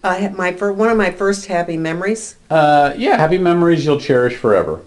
One of my first happy memories. Yeah, happy memories you'll cherish forever.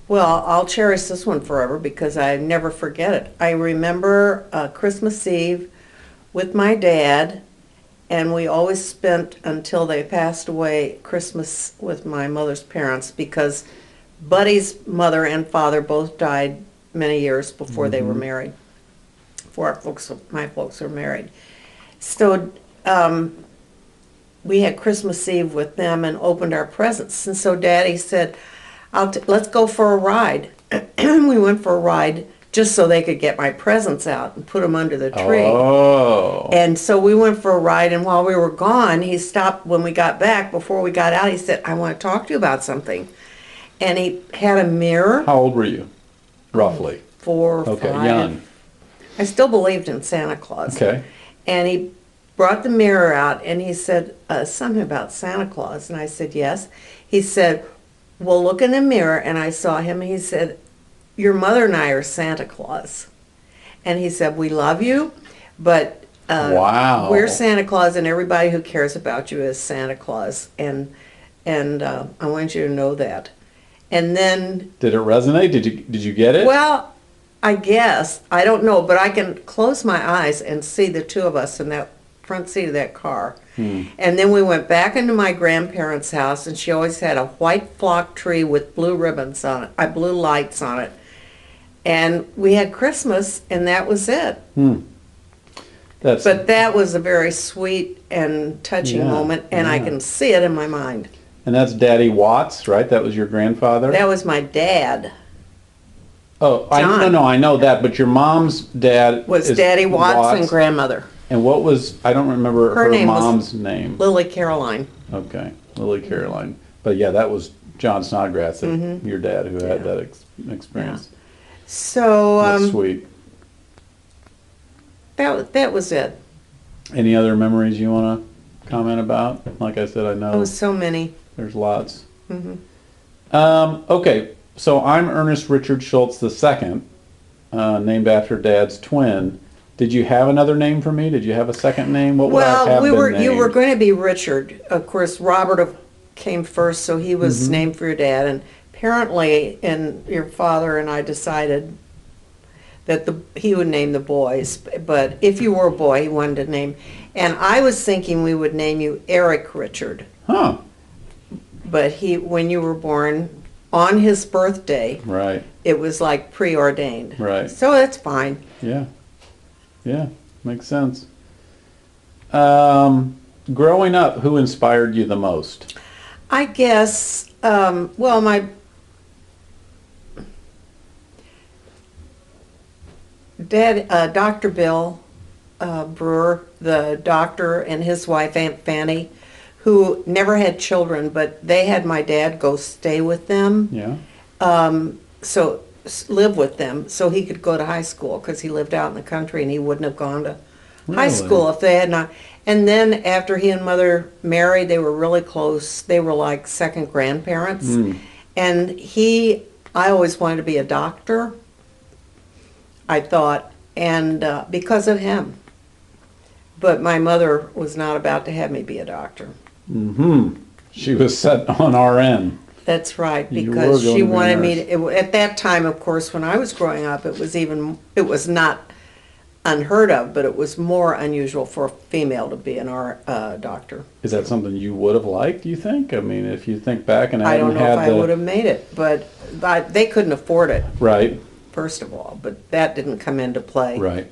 Well, I'll cherish this one forever because I never forget it. I remember Christmas Eve with my dad, and we always spent until they passed away Christmas with my mother's parents because Buddy's mother and father both died many years before they were married. Before my folks were married. So we had Christmas Eve with them and opened our presents. And so Daddy said, let's go for a ride. We went for a ride just so they could get my presents out and put them under the tree. Oh. And so we went for a ride, and while we were gone, he stopped when we got back. Before we got out, he said, I want to talk to you about something. And he had a mirror. How old were you, roughly? 4 or Okay, 5. young. I still believed in Santa Claus. Okay. And he brought the mirror out, and he said something about Santa Claus. And I said, yes. He said, well, look in the mirror. And I saw him, and he said, your mother and I are Santa Claus. And he said, we love you, but Wow. we're Santa Claus, and everybody who cares about you is Santa Claus. And I want you to know that. And then, Did it resonate? Did you get it? well, I guess, I don't know, but I can close my eyes and see the two of us in that front seat of that car. And then we went back into my grandparents' house, and she always had a white flock tree with blue ribbons on it, blue lights on it. And we had Christmas, and that was it. That's But that was a very sweet and touching Yeah, moment, and I yeah. can see it in my mind. and that's Daddy Watts, right? That was your grandfather? That was my dad. Oh, John. no, I know that, but your mom's dad Was is Daddy Watts and grandmother, And what was, I don't remember Her her name was- mom's name. Lily Caroline. Okay, Lily Caroline. But yeah, that was John Snodgrass, your dad, who had that experience. So That's sweet. that was it. Any other memories you want to comment about? Like I said, I It know was so many. there's lots. Okay, so I'm Ernest Richard Schultz II, named after Dad's twin. Did you have another name for me? Did you have a second name? What would I have Well, been you were named? going to be Richard. Of course, Robert came first, so he was named for your dad. And apparently, your father and I decided that he would name the boys. But if you were a boy, he wanted to name. And I was thinking we would name you Eric Richard. Huh, But when you were born on his birthday, right, it was like preordained. right. So that's fine. Yeah, yeah, makes sense. Growing up, who inspired you the most? I guess, well, my dad, Dr. Bill Brewer, the doctor, and his wife, Aunt Fanny, who never had children, but they had my dad go stay with them, Yeah, live with them, so he could go to high school, because he lived out in the country, and he wouldn't have gone to high Really? school if they had not. And then after he and mother married, they were really close. They were like second grandparents. And I always wanted to be a doctor, I thought, and because of him. But my mother was not about to have me be a doctor. she was set on RN. That's right, You were because going she to be a wanted me nurse. to, at that time, of course, when I was growing up, it was not unheard of, but it was more unusual for a female to be an doctor. Is that something you would have liked, do you think? I mean, if you think back and I hadn't don't know had if I would have made it, but they couldn't afford it, Right, first of all, but that didn't come into play. right.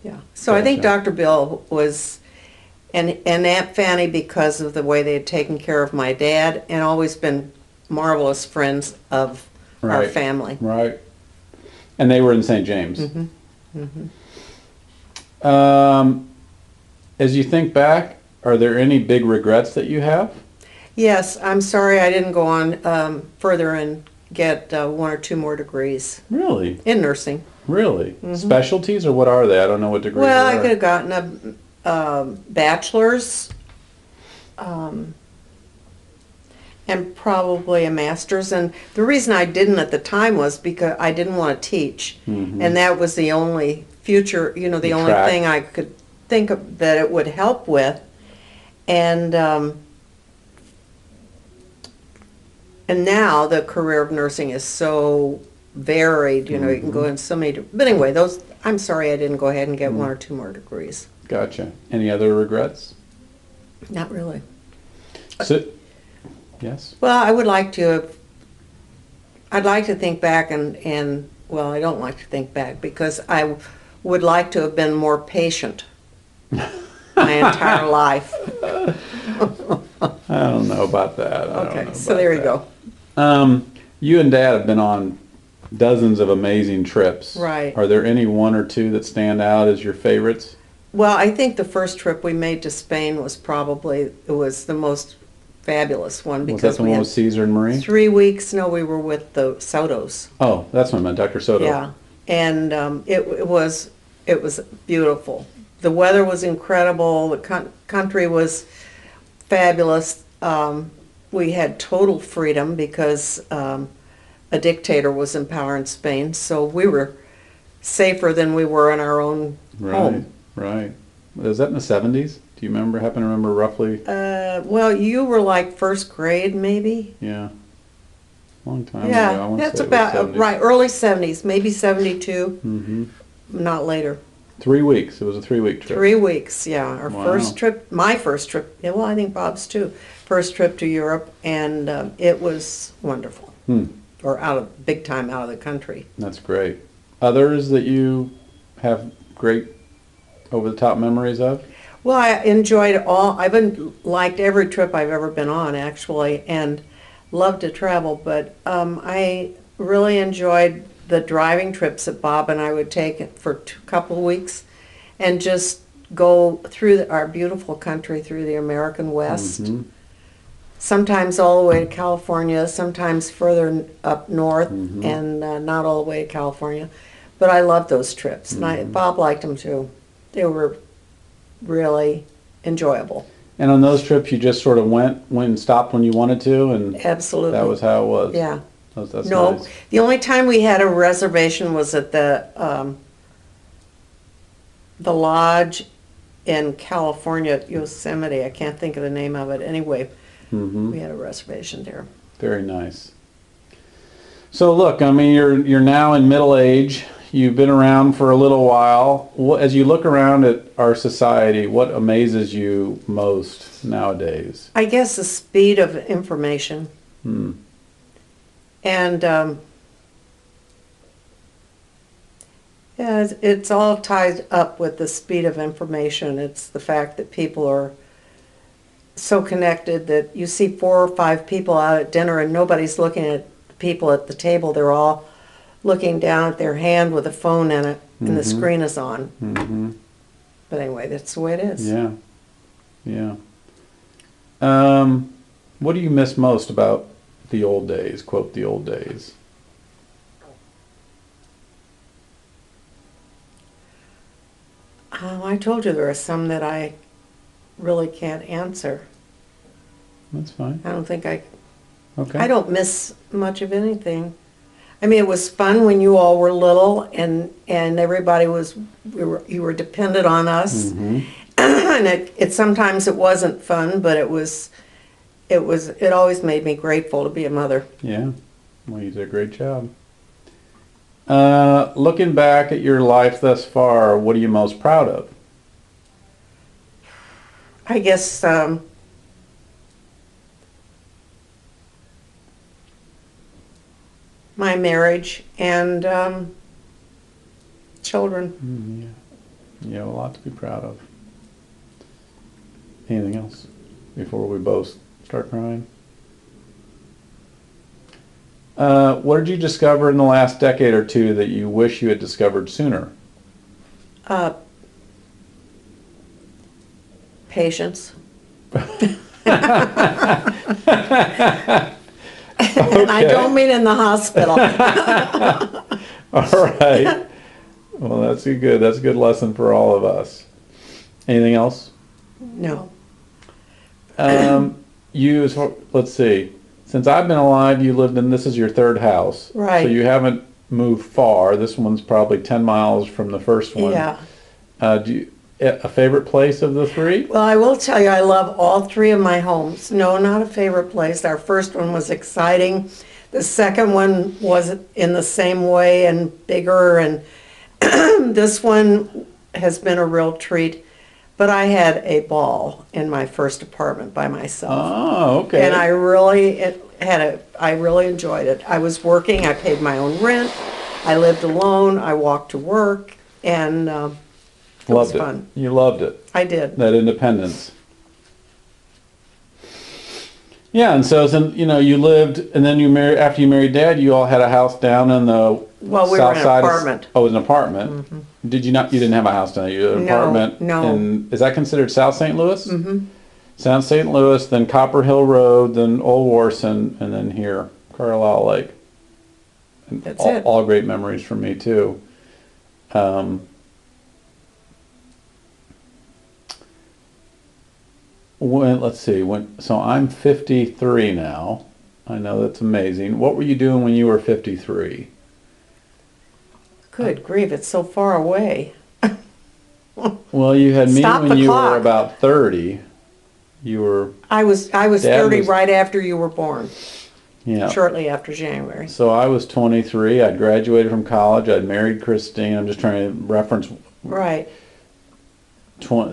Yeah. So I think Gotcha. Dr. Bill was, and Aunt Fanny, because of the way they had taken care of my dad, and always been marvelous friends of our Right. family. Right. And they were in St. James. As you think back, are there any big regrets that you have? Yes, I'm sorry I didn't go on further and get 1 or 2 more degrees Really? in nursing. Really? Specialties, or what are they? I don't know what degrees Well, they I are. could have gotten a bachelor's and probably a master's. And the reason I didn't at the time was because I didn't want to teach. And that was the only future, the only track. thing I could think of that it would help with. And now the career of nursing is so varied, you know, you can go in so many, but anyway, those, I'm sorry I didn't go ahead and get one or two more degrees. Gotcha. Any other regrets? Not really. So, yes? Well, I'd like to think back and, well, I don't like to think back because I would like to have been more patient my entire life. I don't know about that. I don't know Okay, so about there you that. go. You and Dad have been on dozens of amazing trips. Right. Are there any one or two that stand out as your favorites? Well, I think the first trip we made to Spain was probably, it was the most fabulous one Was that because the we one had with Caesar and Marie? 3 weeks, no, we were with the Sotos. Oh, that's what I meant, Dr. Soto. Yeah, and it was beautiful. The weather was incredible. The country was fabulous. We had total freedom because a dictator was in power in Spain, so we were safer than we were in our own Right, home. right. Was that in the 70s? Do you happen to remember roughly? Well, you were like first grade, maybe. Yeah. Long time ago. I Yeah, wanna that's say it was about 70s. right. Early 70s, maybe 72. Mm-hmm. Not later. 3 weeks. It was a 3-week trip. 3 weeks, yeah. Our Wow. first trip, my first trip, yeah, well, I think Bob's too, first trip to Europe, and it was wonderful. Or big time out of the country. That's great. Others that you have great over-the-top memories of? Well, I've liked every trip I've ever been on, actually, and loved to travel, but I really enjoyed the driving trips that Bob and I would take for a couple of weeks and just go through our beautiful country, through the American West. Mhm. Sometimes all the way to California, sometimes further up north, and not all the way to California. But I loved those trips, and Bob liked them too. They were really enjoyable. And on those trips, you just sort of went and stopped when you wanted to, and Absolutely. that was how it was. Yeah. That's No, nice. the only time we had a reservation was at the lodge in California at Yosemite. I can't think of the name of it. Anyway, we had a reservation there. Very nice. So look, I mean, you're now in middle age. You've been around for a little while. As you look around at our society, what amazes you most nowadays? I guess the speed of information. And yeah, it's all tied up with the speed of information. It's the fact that people are so connected that you see 4 or 5 people out at dinner and nobody's looking at the people at the table. They're all looking down at their hand with a phone in it, and the screen is on. But anyway, that's the way it is. Yeah, yeah. What do you miss most about the old days? Quote, the old days. I told you there are some that I really can't answer. That's fine. I don't think Okay. I don't miss much of anything. I mean, it was fun when you all were little and everybody you were dependent on us. And it sometimes it wasn't fun, but it always made me grateful to be a mother. Yeah. Well, you did a great job. Looking back at your life thus far, what are you most proud of? I guess my marriage and children. You have a lot to be proud of. Anything else before we both start crying? What did you discover in the last decade or two that you wish you had discovered sooner? Patience. And I don't mean in the hospital. All right. Well, that's a good lesson for all of us. Anything else? No. Let's see. Since I've been alive, you lived in, this is your third house. Right. So you haven't moved far. This one's probably 10 miles from the first one. Yeah. a favorite place of the three? Well, I will tell you, I love all three of my homes. No, not a favorite place. Our first one was exciting. The second one was in the same way and bigger, and this one has been a real treat. But I had a ball in my first apartment by myself. Oh, okay. And I really enjoyed it. I was working, I paid my own rent, I lived alone, I walked to work, and it was fun. You loved it. I did. That independence. Yeah, and so you lived, and then you married. After you married Dad, you all had a house down in the Well, we were south in an side. apartment. Oh, it was an apartment. Did you not? You didn't have a house down there. You had an No, apartment. no. And is that considered South St. Louis? Mm-hmm. South St. Louis, then Copper Hill Road, then Old Warson, and then here, Carlisle Lake. And That's it. All great memories for me too. Let's see. So I'm 53 now. I know that's amazing. What were you doing when you were 53? Good grief, it's so far away. Well, you had me Stop when the you clock. were about 30. You were, I was Dad 30 was- right after you were born, yeah. shortly after January. So I was 23. I'd graduated from college. I'd married Christine. I'm just trying to reference Right. 20,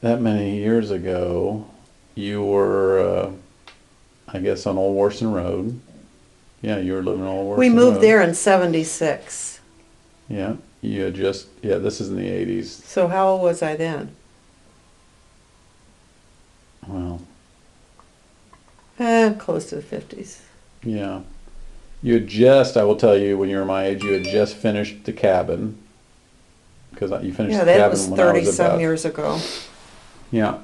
that many years ago. You were, I guess, on Old Warson Road. Yeah, you were living on Old Warson We moved Road. there in 76. Yeah, you had just, this is in the 80s. So how old was I then? Well, Close to the 50s. yeah. You had just, I will tell you, when you were my age, you had just finished The Cabin. Because you finished Yeah, The that Cabin was when I 30 was some about. years ago. Yeah.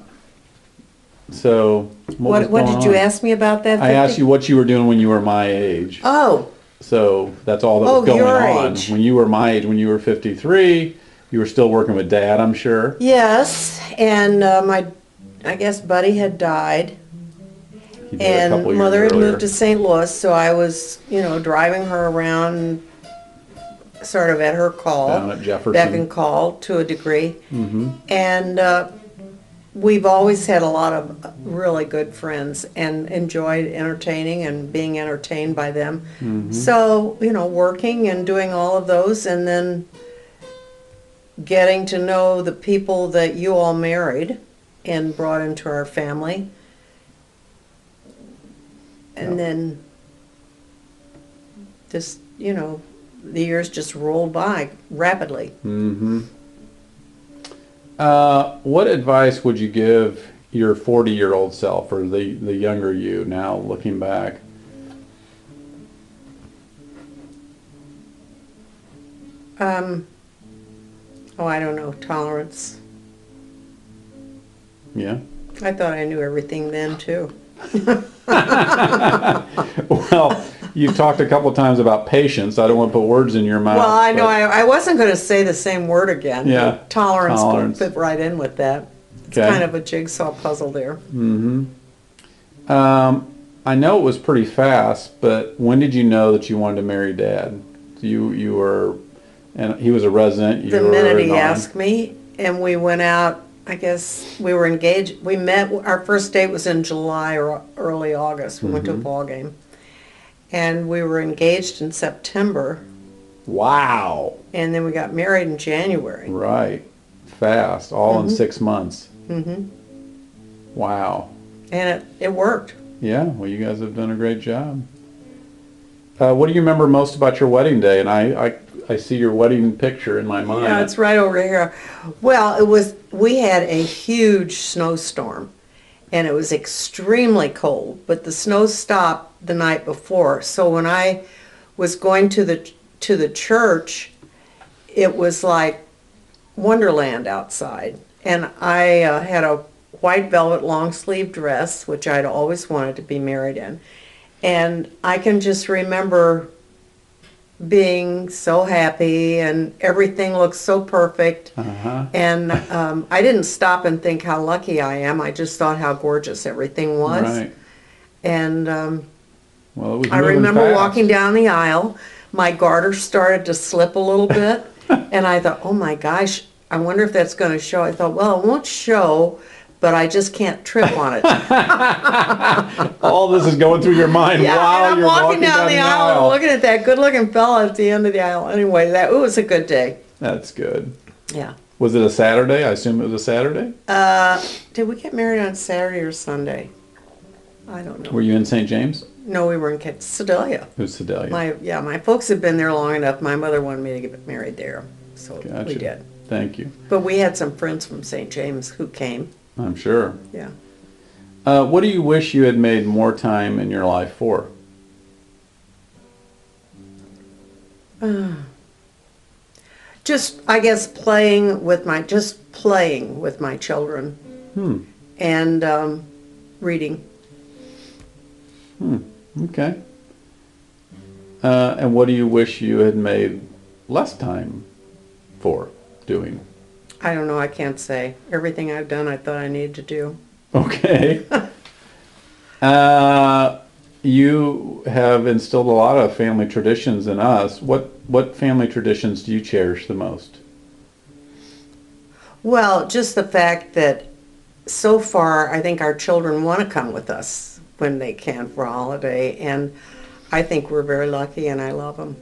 So, What was did going you on? ask me about that? I asked 50? you what you were doing when you were my age. Oh, So that's all that Oh, was going your on. age. When you were my age, when you were 53, you were still working with Dad, I'm sure. yes, and I guess Buddy had died, You did a and couple years Mother had earlier. moved to St. Louis, so I was, driving her around sort of at her call. Down at Jefferson. Beck and call to a degree. And we've always had a lot of really good friends and enjoyed entertaining and being entertained by them. So, working and doing all of those, and then getting to know the people that you all married and brought into our family. And then just, the years just rolled by rapidly. What advice would you give your 40-year-old self, or the younger you now looking back? I don't know, tolerance. Yeah. I thought I knew everything then too. Well, you've talked a couple times about patience. I don't want to put words in your mouth. Well, I know but- I wasn't going to say the same word again. Yeah, but tolerance tolerance. fit right in with that. It's Okay. kind of a jigsaw puzzle there. I know it was pretty fast, but when did you know that you wanted to marry Dad? You were, and he was a resident. You The were minute he non- asked me, and we went out, I guess we were engaged. We met, our first date was in July or early August. We went to a ball game. And we were engaged in September, Wow. and then we got married in January. Right. Fast. All in 6 months. Wow. And it worked. Yeah. Well, you guys have done a great job. What do you remember most about your wedding day? And I see your wedding picture in my mind. Yeah, it's right over here. Well, we had a huge snowstorm, and it was extremely cold, but the snow stopped the night before. So when I was going to the church, it was like Wonderland outside. And I had a white velvet long sleeve dress, which I'd always wanted to be married in. And I can just remember being so happy, and everything looked so perfect. Uh-huh. And I didn't stop and think how lucky I am. I just thought how gorgeous everything was. Right. And Well, it was I moving remember fast. walking down the aisle. My garter started to slip a little bit. And I thought, oh my gosh, I wonder if that's going to show. I thought, well, it won't show, but I just can't trip on it. All this is going through your mind Yeah, while and I'm you're walking down the aisle and looking at that good-looking fella at the end of the aisle. Anyway, it was a good day. That's good. Yeah. Was it a Saturday? I assume it was a Saturday? Did we get married on Saturday or Sunday? I don't know. Were you in St. James? No, we were in Sedalia. It was Sedalia. My folks had been there long enough. My mother wanted me to get married there, so Gotcha. we did. Thank you. But we had some friends from St. James who came. I'm sure. Yeah. What do you wish you had made more time in your life for? Just, I guess, playing with my children and reading. Okay. And what do you wish you had made less time for doing? I don't know, I can't say. Everything I've done, I thought I needed to do. Okay. You have instilled a lot of family traditions in us. What family traditions do you cherish the most? Well, just the fact that so far, I think our children want to come with us when they can for a holiday, and I think we're very lucky, and I love them.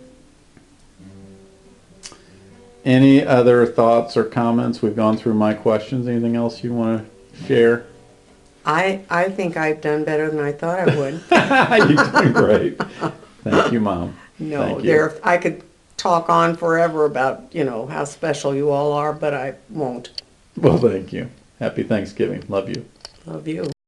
Any other thoughts or comments? We've gone through my questions. Anything else you want to share? I think I've done better than I thought I would. You're doing great. Thank you, Mom. No, Thank you. I could talk on forever about, how special you all are, but I won't. Well, thank you. Happy Thanksgiving. Love you. Love you.